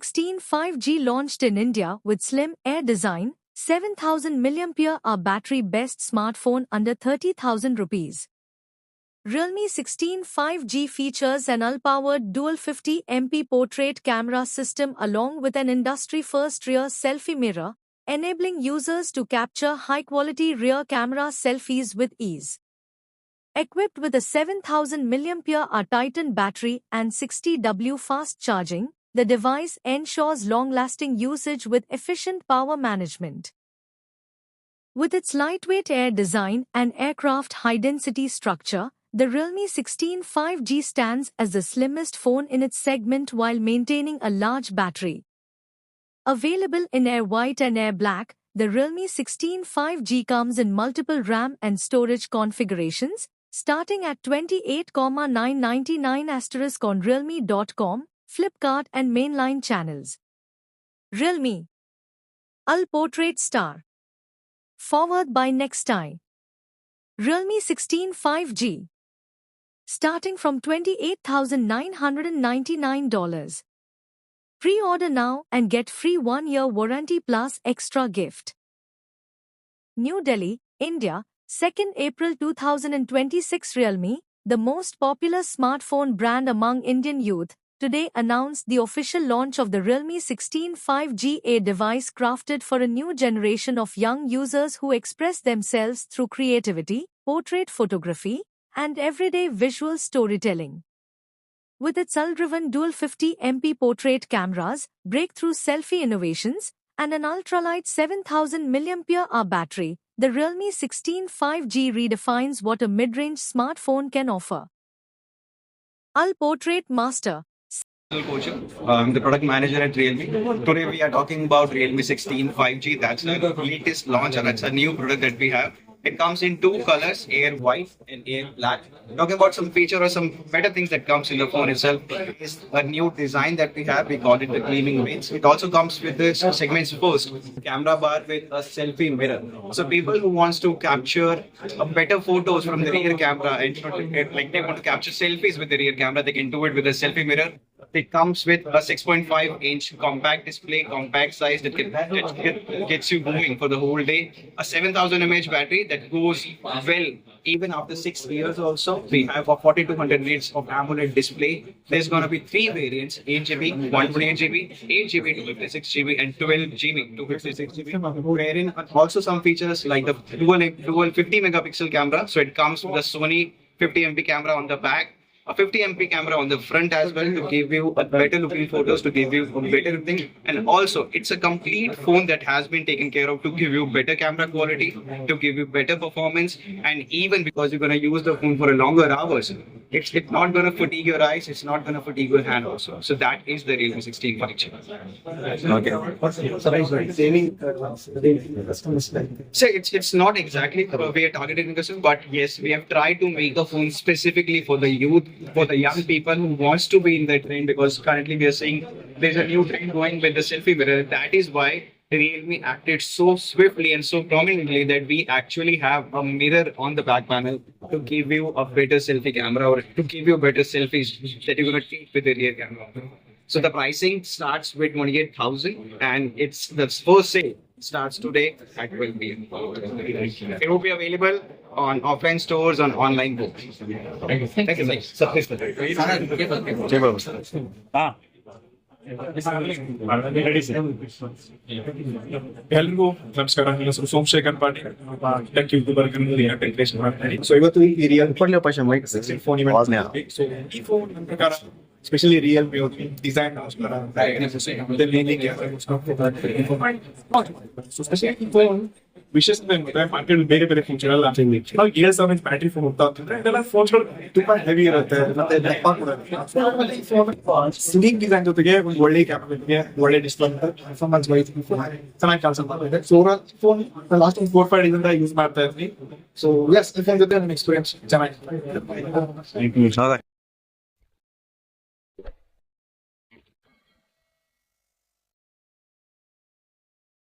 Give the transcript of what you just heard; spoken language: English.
16 5G launched in India with slim, air design, 7000 mAh battery, best smartphone under 30,000 rupees. Realme 16 5G features an all-powered dual 50MP portrait camera system along with an industry-first rear selfie mirror, enabling users to capture high-quality rear camera selfies with ease. Equipped with a 7000 mAh Titan battery and 60W fast charging, the device ensures long-lasting usage with efficient power management. With its lightweight air design and aircraft high-density structure, the Realme 16 5G stands as the slimmest phone in its segment while maintaining a large battery. Available in Air White and Air Black, the Realme 16 5G comes in multiple RAM and storage configurations, starting at 28,999 on realme.com, Flipkart and mainline channels. Realme All Portrait Star. Forward by Nextai. Realme 16 5G. Starting from $28,999. Pre-order now and get free 1-year warranty plus extra gift. New Delhi, India, 2nd April 2026. Realme, the most popular smartphone brand among Indian youth, today announced the official launch of the Realme 16 5G, a device crafted for a new generation of young users who express themselves through creativity, portrait photography, and everyday visual storytelling. With its ultra-driven dual 50MP portrait cameras, breakthrough selfie innovations, and an ultralight 7000 mAh battery, the Realme 16 5G redefines what a mid-range smartphone can offer. All Portrait Master. I'm the product manager at Realme. Today we are talking about Realme 16 5G. That's the latest launch and that's a new product that we have. It comes in two colors, Air White and Air Black. Talking about some feature or some better things that comes in the phone itself is a new design that we have. We call it the gleaming wings. It also comes with this segments first camera bar with a selfie mirror. So people who wants to capture better photos from the rear camera and like they want to capture selfies with the rear camera, they can do it with a selfie mirror. It comes with a 6.5-inch compact display, compact size that gets you moving for the whole day. A 7000 mAh battery that goes well even after 6 years also. We have a 4200 nits of AMOLED display. There's going to be 3 variants, 8GB, 128GB, 8GB, 256GB and 12GB, 256GB. Wherein also some features like the dual 50 megapixel camera. So it comes with a Sony 50MP camera on the back, a 50MP camera on the front as well to give you a better looking photos, to give you a better thing. And also it's a complete phone that has been taken care of to give you better camera quality, to give you better performance, and even because you're going to use the phone for a longer hours, it's not going to fatigue your eyes, it's not going to fatigue your hand also. So that is the Realme 16 5G. So it's not exactly we are targeting customers, but yes, we have tried to make a phone specifically for the youth, for the young people who wants to be in the trend, because currently we are seeing there's a new trend going with the selfie mirror. That is why Realme acted so swiftly and so prominently that we actually have a mirror on the back panel to give you a better selfie camera or to give you better selfies that you're going to take with the rear camera. So the pricing starts with 28,000 and it's the first sale starts today at 12 p.m. It will be available on offline stores, on online books. Thank you. Thank you. ಎಲ್ರಿಗೂ ನಮಸ್ಕಾರ. ನನ್ನ ಹೆಸರು Somashekhar Patil, tech YouTuber technician ಮಾಡ್ತೀನಿ. So ಇವತ್ತು ಈ real phone event. So ಈ phone ನನ್ನ ಪ್ರಕಾರ ಸ್ಪೆಷಲಿ ರಿಯಲ್ಮಿ ಡಿಸೈನ್ ವಿಶೇಷತೆ ಮಾರ್ಕೆಟ್ ಬೇರೆ ಬೇರೆ ಫೋನ್ಸ್ ಎಲ್ಲ ನಾವು 7000 ಬ್ಯಾಟ್ರಿ ಫೋನ್ ಹೋಗ್ತಾ ಹೋಗ್ತಿದ್ರೆ ಇದೆಲ್ಲ ಫೋನ್ಸ್ಗಳು ತುಂಬಾ ಹೆವಿ ಇರುತ್ತೆ, ಮತ್ತೆ ದಪ್ಪ ಕೂಡ ಸ್ಲೀಕ್ ಡಿಸೈನ್ ಜೊತೆಗೆ ಒಂದು ಒಳ್ಳೆ ಕ್ಯಾಮರಾ, ಒಳ್ಳೆ ಡಿಸ್ಪ್ಲೇ, ಪರ್ಫಾರ್ಮೆನ್ಸ್ ವೈಸ್ ಚೆನ್ನಾಗಿ ಕೆಲಸ ಮಾಡ್ತಿದೆ. ಸೊ ಫೋನ್ ಲಾಸ್ಟ್ 4-5 ಡೇಸ್ ಇಂದ ಯೂಸ್ ಮಾಡ್ತಾ ಇದ್ವಿ. ಸೊ ಎಸ್, ಈ ಫೋನ್ ಜೊತೆ ನನ್ನ ಎಕ್ಸ್ಪೀರಿಯನ್ಸ್ ಚೆನ್ನಾಗಿದೆ.